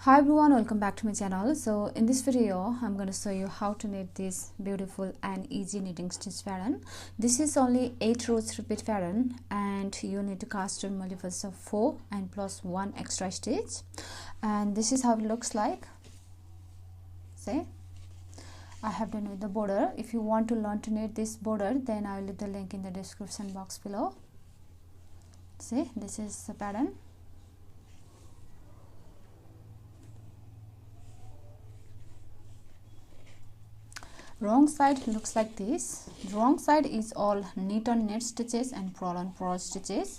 Hi everyone, welcome back to my channel. So in this video I'm going to show you how to knit this beautiful and easy knitting stitch pattern. This is only 8 rows repeat pattern and you need to cast on multiples of 4 and plus 1 extra stitch, and this is how it looks like. See, I have done with the border. If you want to learn to knit this border, then I will leave the link in the description box below. See, this is the pattern. Wrong side looks like this. The wrong side is all knit on knit stitches and purl on purl stitches.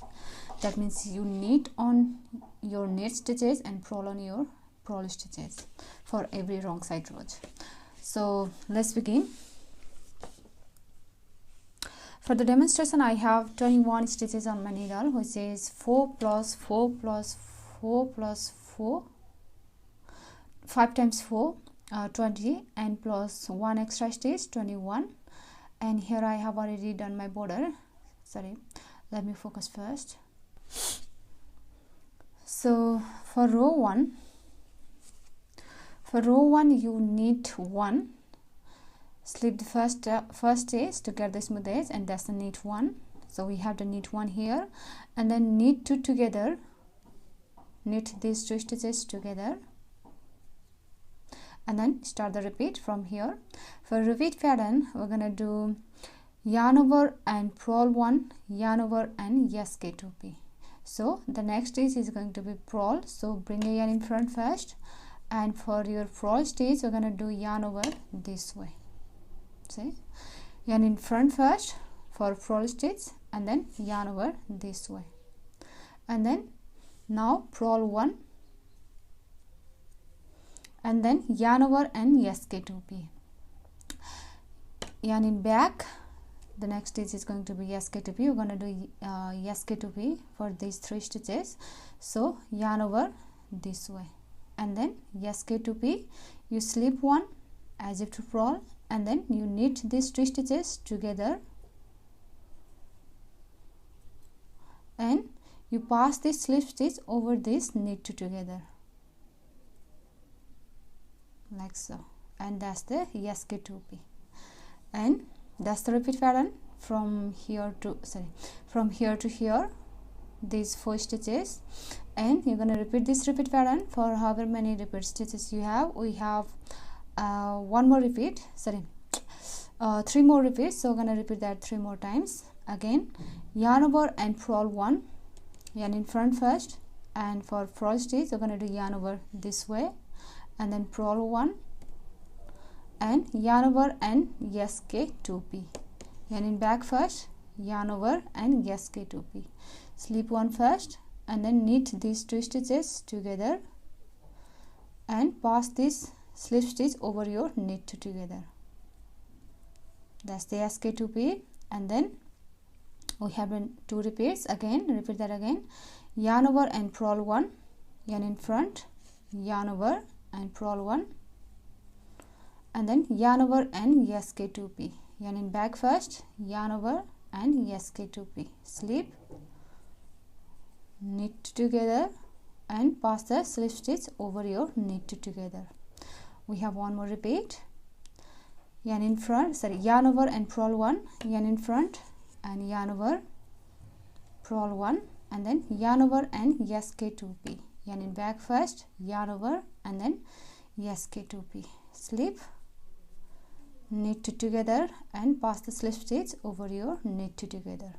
That means you knit on your knit stitches and purl on your purl stitches for every wrong side row. So let's begin. For the demonstration I have 21 stitches on my needle, which is 4 plus 4 plus 4 plus 4, 5 times 4, 20, and plus 1 extra stitch, 21. And here I have already done my border. Sorry, let me focus first. So for row 1, you knit 1, slip the first stitch to get the smooth edge, and that's the knit 1. So we have the knit 1 here, and then knit 2 together, knit these 2 stitches together, and then start the repeat from here. For repeat pattern, we're gonna do yarn over and purl 1, yarn over and SK2P. So the next stitch is going to be purl, so bring a yarn in front first, and for your purl stitch we're gonna do yarn over this way. See, yarn in front first for purl stitch and then yarn over this way, and then now purl 1 and then yarn over and SK2P. Yarn in back, the next stitch is going to be SK2P. We're going to do SK2P for these 3 stitches. So yarn over this way, and then SK2P, you slip 1 as if to purl, and then you knit these 3 stitches together, and you pass this slip stitch over this knit 2 together, like so, and that's the SK2P. And that's the repeat pattern from here to here, these 4 stitches, and you're going to repeat this repeat pattern for however many repeat stitches you have. We have 3 more repeats, so we're going to repeat that 3 more times. Again, yarn over and purl 1, yarn in front first, and for purl stitch we're going to do yarn over this way, and then purl 1 and yarn over and SK2P. Yarn in back first, yarn over and SK2P. Slip 1 first and then knit these 2 stitches together and pass this slip stitch over your knit 2 together. That's the SK2P. And then we have 2 repeats. Again, repeat that again. Yarn over and purl 1, yarn in front, yarn over and purl 1, and then yarn over and SK2P. Yarn in back first, yarn over and SK2P. Slip, knit together and pass the slip stitch over your knit together. We have 1 more repeat. Yarn over and purl 1, yarn in front and yarn over, purl 1, and then yarn over and SK2P. Yarn in back first, yarn over and then SK2P. Slip, knit together and pass the slip stitch over your knit together.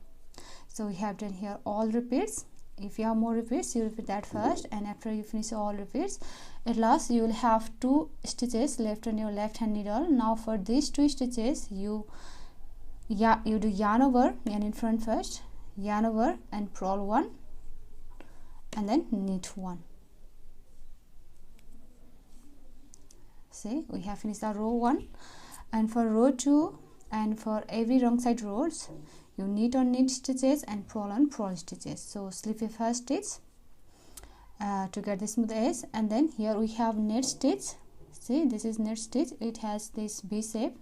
So we have done here all repeats. If you have more repeats, you repeat that first, and after you finish all repeats, at last you will have 2 stitches left on your left hand needle. Now for these 2 stitches you do yarn over, yarn in front first, yarn over and purl 1, and then knit 1. See, we have finished our row 1. And for row 2 and for every wrong side rows, you knit on knit stitches and purl on purl stitches. So slip a first stitch to get the smooth edge, and then here we have knit stitch. See, this is knit stitch. It has this V shape,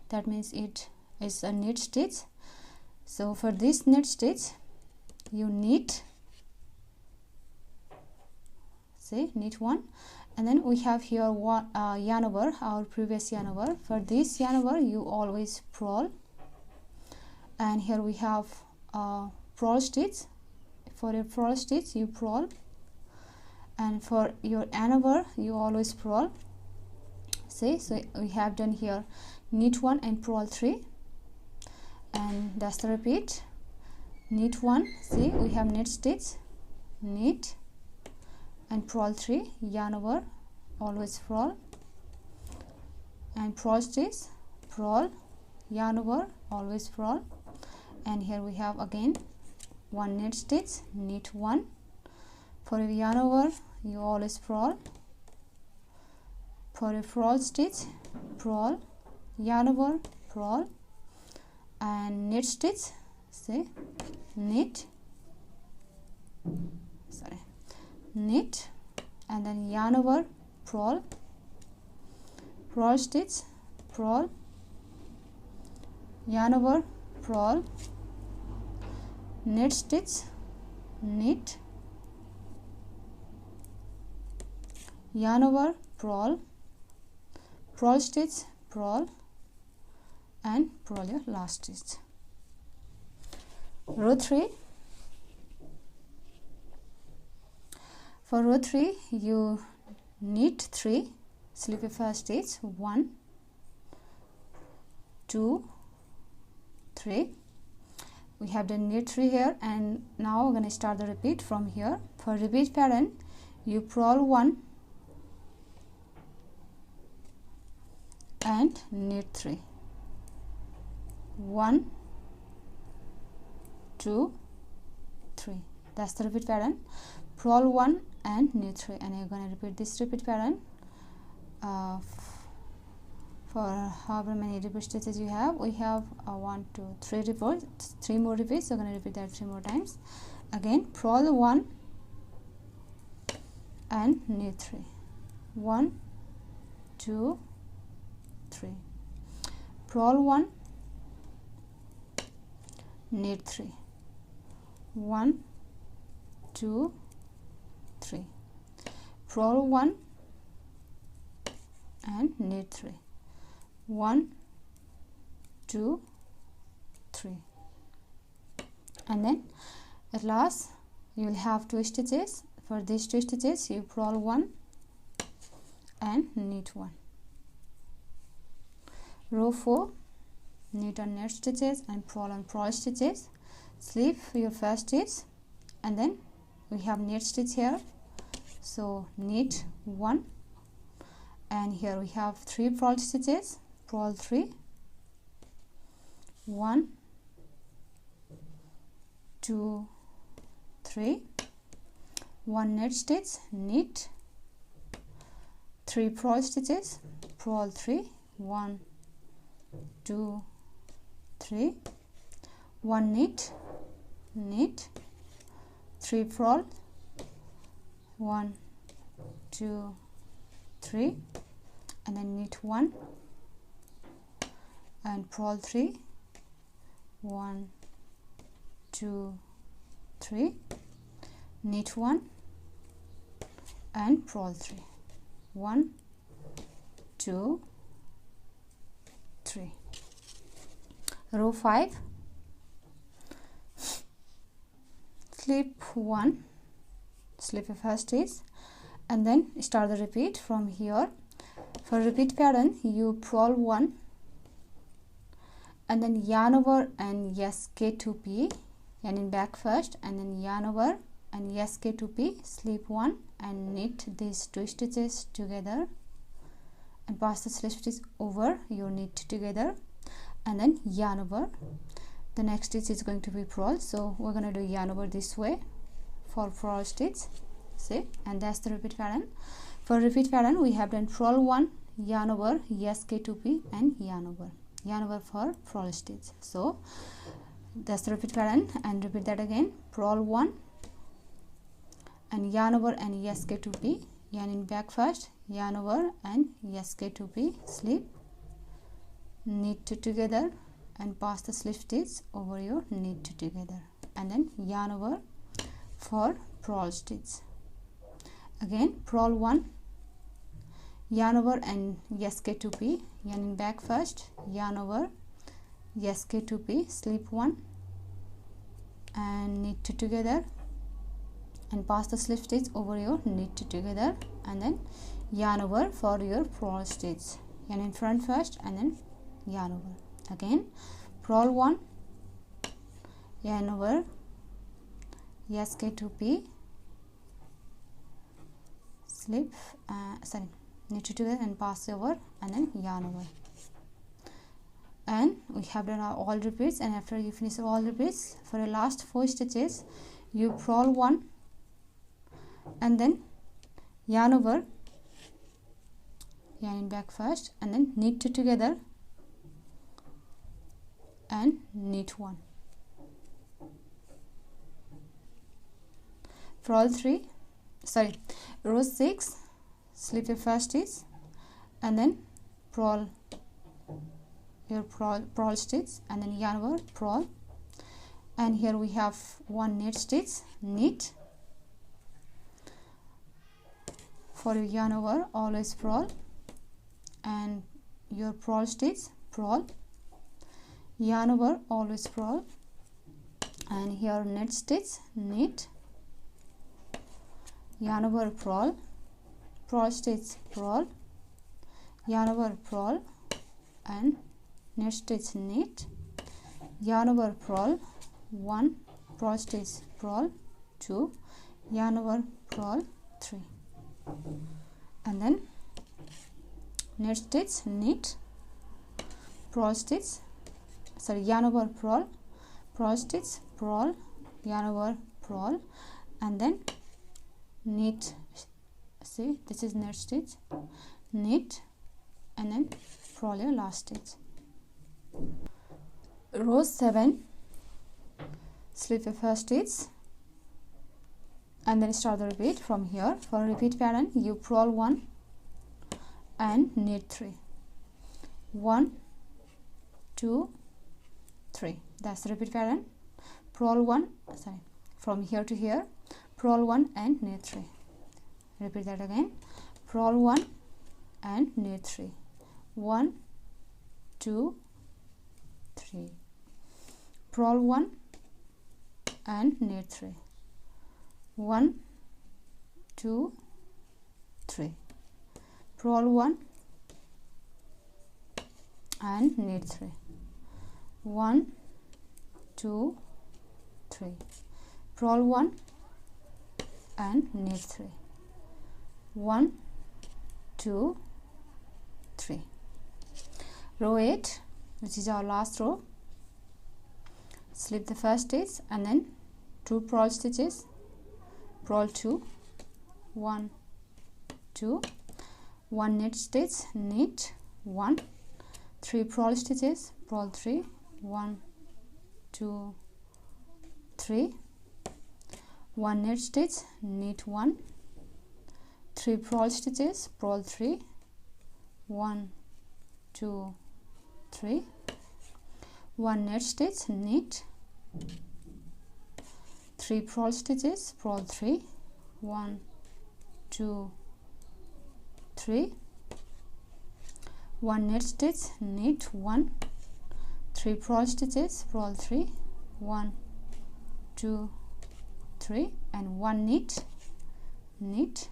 that means it is a knit stitch. So for this knit stitch you knit see, knit 1, and then we have here one yarn over, our previous yarn over. For this yarn over you always purl, and here we have purl stitch. For a purl stitch you purl, and for your yarn over you always purl. See, so we have done here knit 1 and purl 3, and that's the repeat. Knit 1, see, we have knit stitch, knit and purl 3, yarn over, always purl, and purl stitch, purl, yarn over, always purl, and here we have again one knit stitch, knit 1. For a yarn over you always purl, for a purl stitch, purl, yarn over, purl, and knit stitch, see, knit, knit, and then yarn over, purl, purl stitch, purl, yarn over, purl, knit stitch, knit, yarn over, purl, purl stitch, purl, and purl your last stitch. Row 3. For row 3 you knit 3, slip a first stitch, 1, 2, 3. We have done knit 3 here, and now we're going to start the repeat from here. For repeat pattern you purl 1 and knit 3, 1, 2, 3. That's the repeat pattern. Purl 1 and knit 3, and you're going to repeat this repeat pattern for however many repeat stitches you have. We have 1, 2, 3 repeats, 3 more repeats, so I'm going to repeat that 3 more times. Again, purl 1 and knit 3, 1, 2, 3, purl 1, knit 3, 1, 2, 3, purl 1 and knit 3, 1, 2, 3, and then at last you will have 2 stitches. For these 2 stitches you purl 1 and knit 1. Row 4, knit on knit stitches and purl on purl stitches, slip your first stitch, and then we have knit stitch here, so knit 1, and here we have 3 purl stitches, purl 3, 1, 2, 3, 1 knit stitch, knit, 3 purl stitches, purl 3, 1, 2, 3, 1 knit, knit, 3 purl, 1, 2, 3, and then knit 1 and purl 3, 1, 2, 3, knit 1 and purl 3, 1, 2, 3. Row 5, slip 1, slip a first stitch, and then start the repeat from here. For repeat pattern you purl 1 and then yarn over and SK2P, yarn in back first, and then yarn over and SK2P, slip 1 and knit these 2 stitches together and pass the slip stitch over your knit together, and then yarn over. The next stitch is going to be purl, so we're going to do yarn over this way for purl stitch, see, and that's the repeat pattern. For repeat pattern we have done purl 1, yarn over, SK2P, and yarn over for purl stitch. So that's the repeat pattern, and repeat that again. Purl 1 and yarn over and SK2P, yarn in back first, yarn over and SK2P, slip, knit together and pass the slip stitch over your knit together, and then yarn over for purl stitch. again purl 1, yarn over and sk2p, yarning back first, yarn over sk2p, slip 1 and knit 2 together and pass the slip stitch over your knit 2 together, and then yarn over for your purl stitch, yarn in front first and then yarn over, again purl 1, yarn over sk2p, slip knit 2 together and pass over and then yarn over. And we have done all repeats, and after you finish all repeats, for your last 4 stitches you purl 1 and then yarn over, yarn in back first and then knit 2 together and knit 1, row 6, slip your first stitch and then purl your purl stitch and then yarn over, purl, and here we have 1 knit stitch, knit, for your yarn over always purl, and your purl stitch, purl, yarn over always purl, and here knit stitch, knit, yarn over, purl, purl stitch, purl, yarn over, purl, and knit stitch, knit, yarn over, purl, 1, purl stitch, purl, 2, yarn over, purl, 3, and then knit stitch, knit, purl stitch, yarn over, purl, purl stitch, purl, yarn over, purl, and then knit, see this is knit stitch, knit, and then purl your last stitch. Row 7, slip your first stitch and then start the repeat from here. For a repeat pattern you purl 1 and knit 3, 1, 2, 3, that's the repeat pattern. Purl 1, from here to here, purl 1 and knit 3, repeat that again, purl 1 and knit 3, 1, 2, 3, purl 1 and knit 3, 1, 2, 3, purl 1 and knit 3, 1, 2, 3, purl 1 and knit 3, 1, 2, 3. Row 8, which is our last row, slip the first stitch and then 2 purl stitches, purl 2, 1, 2, 1 knit stitch, knit 1, 3 purl stitches, purl 3, 1, 2, 3, 1 knit stitch, knit 1, 3 purl stitches, purl 3, 1, 2, 3, 1 knit stitch, knit, 3 purl stitches, purl 3, 1, 2, 3, 1 knit stitch, knit 1, 3 purl stitches, purl 3, 1, 2, 3, and 1 knit, knit,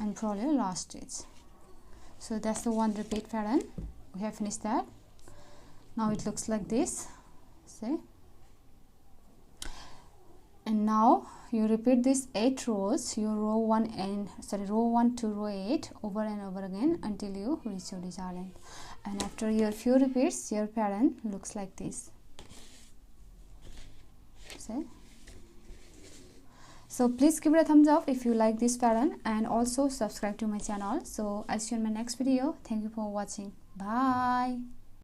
and purl your last stitch. So that's the 1 repeat pattern. We have finished that. Now it looks like this, see, and now you repeat this 8 rows, your row 1 to row 8 over and over again until you reach your desired length, and after your few repeats your pattern looks like this, see. So please give it a thumbs up if you like this pattern, and also subscribe to my channel. So I'll see you in my next video. Thank you for watching. Bye.